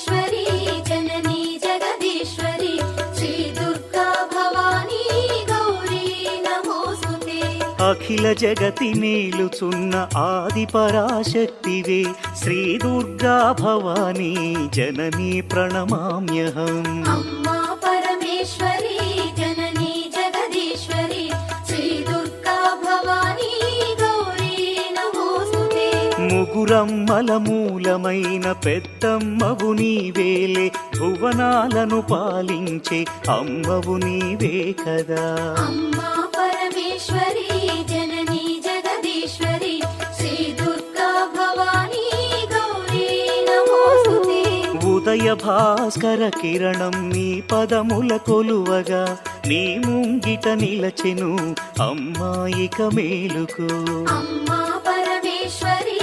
ఈశ్వరీ జననీ జగదీశ్వరీ శ్రీ దుర్గా భవానీ గౌరీ నమోస్తుతే. అఖిల జగతి మేలుచున్న ఆది పరాశక్తివే శ్రీ దుర్గా భవానీ జననీ ప్రణమామ్యహం. అమ్మా పరమేశ్వరీ జననీ జగదీశ్వరీ శ్రీ దుర్గా భవానీ గౌరీ నమోస్తుతే. ముగురమ్మల మూలమైన పెద్దమ్మవు నీవేలే భువనాలను పాలించే అమ్మవు నీవే కదా. అమ్మా పరమేశ్వరీ జననీ జగదీశ్వరీ శ్రీ దుర్గా భవానీ గౌరీ నమోస్తుతే. ఉదయ భాస్కర కిరణం నీ పదముల కొలువగా నీ ముంగిట నిలచెను అమ్మాయిక మేలుకు. అమ్మా పరమేశ్వరీ